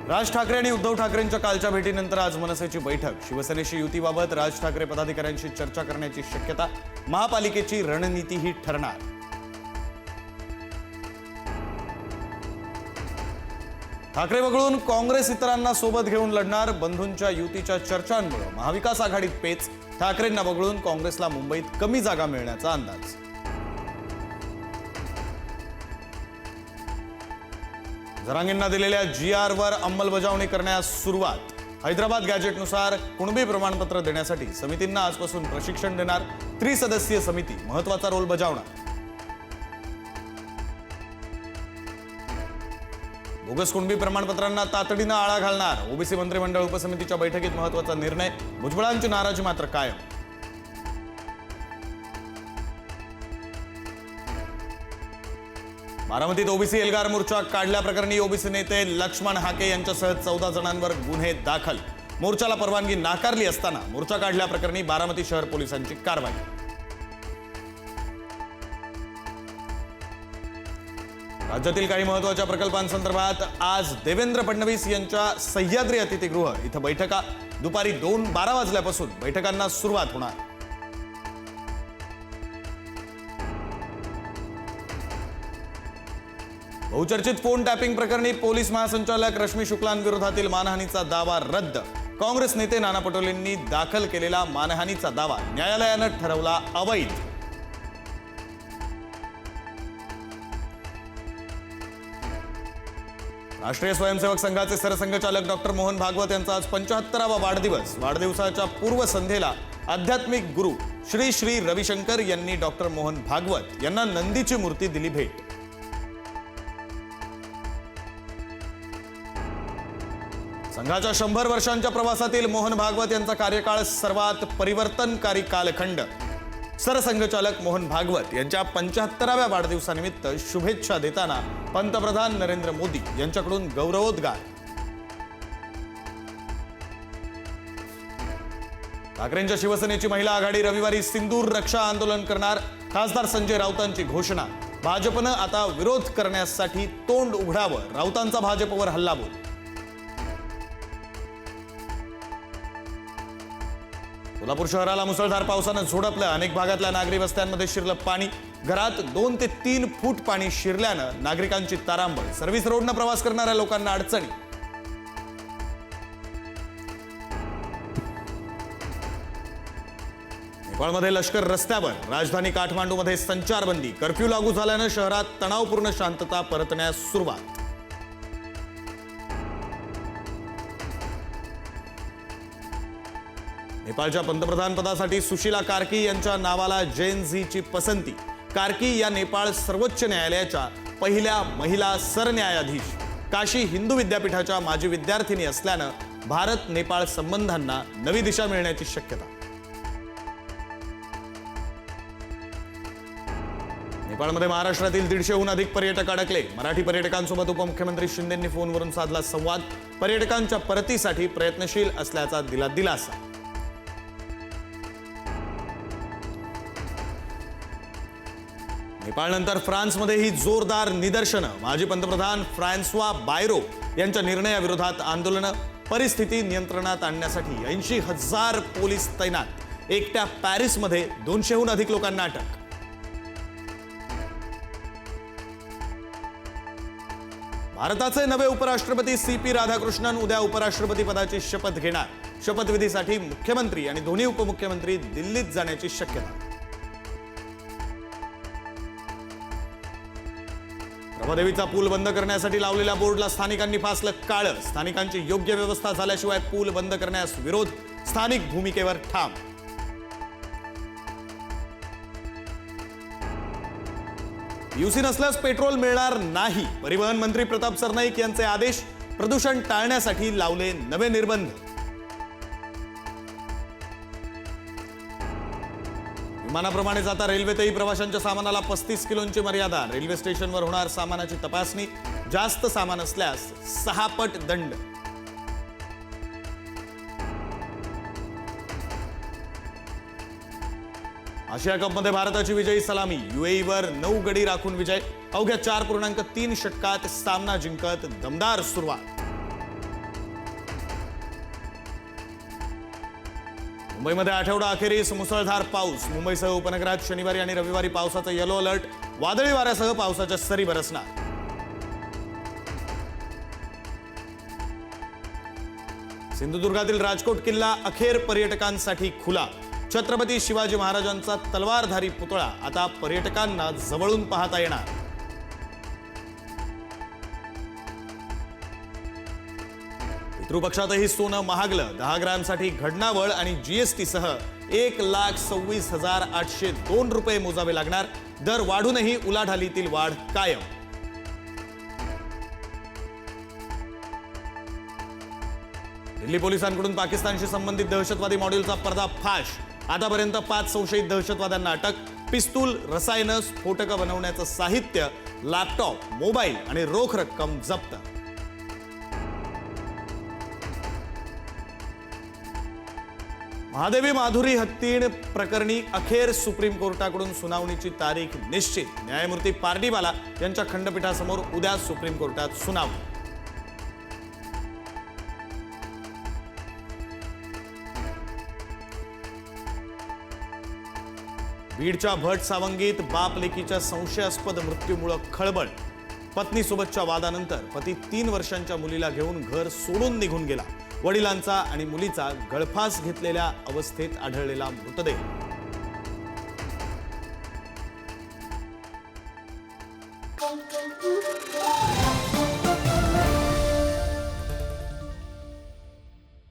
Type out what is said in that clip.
राज ठाकरे आणि उद्धव ठाकरेंच्या कालच्या भेटीनंतर आज मनसेची बैठक. शिवसेनेशी युतीबाबत राज ठाकरे पदाधिकाऱ्यांशी चर्चा करण्याची शक्यता. महापालिकेची रणनीती ही ठरणार. ठाकरे वगळून काँग्रेस इतरांना सोबत घेऊन लढणार. बंधूंच्या युतीच्या चर्चांमुळे महाविकास आघाडीत पेच. ठाकरेंना वगळून काँग्रेसला मुंबईत कमी जागा मिळण्याचा अंदाज. जरांगेंना दिलेल्या GR वर अंमलबजावणी करण्यास सुरुवात. हैदराबाद गॅजेटनुसार कुणबी प्रमाणपत्र देण्यासाठी समितींना आजपासून प्रशिक्षण देणार. त्रिसदस्यीय समिती महत्त्वाचा रोल बजावणार. बोगस कुणबी प्रमाणपत्रांना तातडीनं आळा घालणार. ओबीसी मंत्रिमंडळ उपसमितीच्या बैठकीत महत्त्वाचा निर्णय. भुजबळांची नाराजी मात्र कायम. बारामतीत ओबीसी एल्गार मोर्चा काढल्याप्रकरणी ओबीसी नेते लक्ष्मण हाके यांच्यासह 14 जणांवर गुन्हे दाखल. मोर्चाला परवानगी नाकारली असताना मोर्चा काढल्याप्रकरणी बारामती शहर पोलिसांची कारवाई. राज्यातील काही महत्त्वाच्या प्रकल्पांसंदर्भात आज देवेंद्र फडणवीस यांच्या सह्याद्री अतिथीगृह इथं बैठका. दुपारी 12 वाजल्यापासून बैठकांना सुरुवात होणार. बहुचर्चित फोन टॅपिंग प्रकरणी पोलीस महासंचालक रश्मी शुक्लांविरोधातील मानहानीचा दावा रद्द. काँग्रेस नेते नाना पटोलेंनी दाखल केलेला मानहानीचा दावा न्यायालयानं ठरवला अवैध. राष्ट्रीय स्वयंसेवक संघाचे सरसंघचालक डॉक्टर मोहन भागवत यांचा आज 75वा वाढदिवस. वाढदिवसाच्या पूर्वसंध्येला आध्यात्मिक गुरु श्री श्री रविशंकर यांनी डॉक्टर मोहन भागवत यांना नंदीची मूर्ती दिली भेट. संघाच्या 100 वर्षांच्या प्रवासातील मोहन भागवत यांचा कार्यकाळ सर्वात परिवर्तनकारी कालखंड. सरसंघचालक मोहन भागवत यांच्या 75व्या वाढदिवसानिमित्त शुभेच्छा देताना पंतप्रधान नरेंद्र मोदी यांच्याकडून गौरवोद्गार. ठाकरेंच्या शिवसेनेची महिला आघाडी रविवारी सिंदूर रक्षा आंदोलन करणार. खासदार संजय राऊतांची घोषणा. भाजपनं आता विरोध करण्यासाठी तोंड उघडावं. राऊतांचा भाजपवर हल्लाबोल. सोलापूर शहराला मुसळधार पावसानं झोडपलं. अनेक भागातल्या नागरी वस्त्यांमध्ये शिरलं पाणी. घरात 2 ते 3 फूट पाणी शिरल्यानं नागरिकांची तारांबळ. सर्व्हिस रोडनं प्रवास करणाऱ्या लोकांना अडचणी. नेपाळमध्ये लष्कर रस्त्यावर. राजधानी काठमांडूमध्ये संचारबंदी. कर्फ्यू लागू झाल्यानं शहरात तणावपूर्ण शांतता परतण्यास सुरुवात. नेपाळच्या पंतप्रधान पदासाठी सुशीला कार्की यांच्या नावाला जेन झीची पसंती. कार्की या नेपाळ सर्वोच्च न्यायालयाच्या पहिल्या महिला सरन्यायाधीश. काशी हिंदू विद्यापीठाच्या माजी विद्यार्थिनी असल्यानं भारत नेपाळ संबंधांना नवी दिशा मिळण्याची शक्यता. नेपाळमध्ये महाराष्ट्रातील 150हून अधिक पर्यटक अडकले. मराठी पर्यटकांसोबत उपमुख्यमंत्री शिंदेंनी फोनवरून साधला संवाद. पर्यटकांच्या परतीसाठी प्रयत्नशील असल्याचा दिला दिलासा. नेपाळनंतर फ्रान्समध्येही जोरदार निदर्शनं. माजी पंतप्रधान फ्रान्सवा बायरो यांच्या निर्णयाविरोधात आंदोलनं. परिस्थिती नियंत्रणात आणण्यासाठी 80,000 पोलीस तैनात. एकट्या पॅरिसमध्ये 200हून अधिक लोकांना अटक. भारताचे नवे उपराष्ट्रपती CP राधाकृष्णन उद्या उपराष्ट्रपती पदाची शपथ घेणार. शपथविधीसाठी मुख्यमंत्री आणि दोन्ही उपमुख्यमंत्री दिल्लीत जाण्याची शक्यता. प्रभादेवीचा पूल बंद करण्यासाठी लावलेल्या बोर्डला स्थानिकांनी फासलं काळं. स्थानिकांची योग्य व्यवस्था झाल्याशिवाय पूल बंद करण्यास विरोध. स्थानिक भूमिकेवर ठाम. PUC नसल्यास पेट्रोल मिळणार नाही. परिवहन मंत्री प्रताप सरनाईक यांचे आदेश. प्रदूषण टाळण्यासाठी लावले नवे निर्बंध. विमानाप्रमाणेच आता रेल्वेतही प्रवाशांच्या सामानाला 35 किलोंची मर्यादा. रेल्वे स्टेशनवर होणार सामानाची तपासणी. जास्त सामान असल्यास 6 पट दंड. आशिया कपमध्ये भारताची विजयी सलामी. UAEवर 9 गडी राखून विजय. अवघ्या 4.3 षटकात सामना जिंकत दमदार सुरुवात. मुंबईमध्ये आठवडा अखेरीस मुसळधार पाऊस. मुंबईसह उपनगरात शनिवारी आणि रविवारी पावसाचा येलो अलर्ट. वादळी वाऱ्यासह पावसाच्या सरी बरसणार. सिंधुदुर्गातील राजकोट किल्ला अखेर पर्यटकांसाठी खुला. छत्रपती शिवाजी महाराजांचा तलवारधारी पुतळा आता पर्यटकांना जवळून पाहता येणार. पितृपक्षातही सोनं महागलं. 10 ग्रॅमसाठी घडणावळ आणि जीएसटी सह 1,26,802 रुपये मोजावे लागणार. दर वाढूनही उलाढालीतील वाढ कायम. दिल्ली पोलिसांकडून पाकिस्तानशी संबंधित दहशतवादी मॉड्यूलचा पर्दाफाश. आतापर्यंत 5 संशयित दहशतवाद्यांना अटक. पिस्तूल, रसायनं, स्फोटकं बनवण्याचं साहित्य, लॅपटॉप, मोबाईल आणि रोख रक्कम जप्त. महादेवी माधुरी हत्तीण प्रकरणी अखेर सुप्रीम कोर्टाकडून सुनावणीची तारीख निश्चित. न्यायमूर्ती पार्डीवाला यांच्या खंडपीठासमोर उद्या सुप्रीम कोर्टात सुनावणी. बीडच्या भट सावंगीत बाप लेकीच्या संशयास्पद मृत्यूमुळे खळबळ. पत्नीसोबतच्या वादानंतर पती 3 वर्षांच्या मुलीला घेऊन घर सोडून निघून गेला. वडिलांचा आणि मुलीचा गळफास घेतलेल्या अवस्थेत आढळलेला मृतदेह.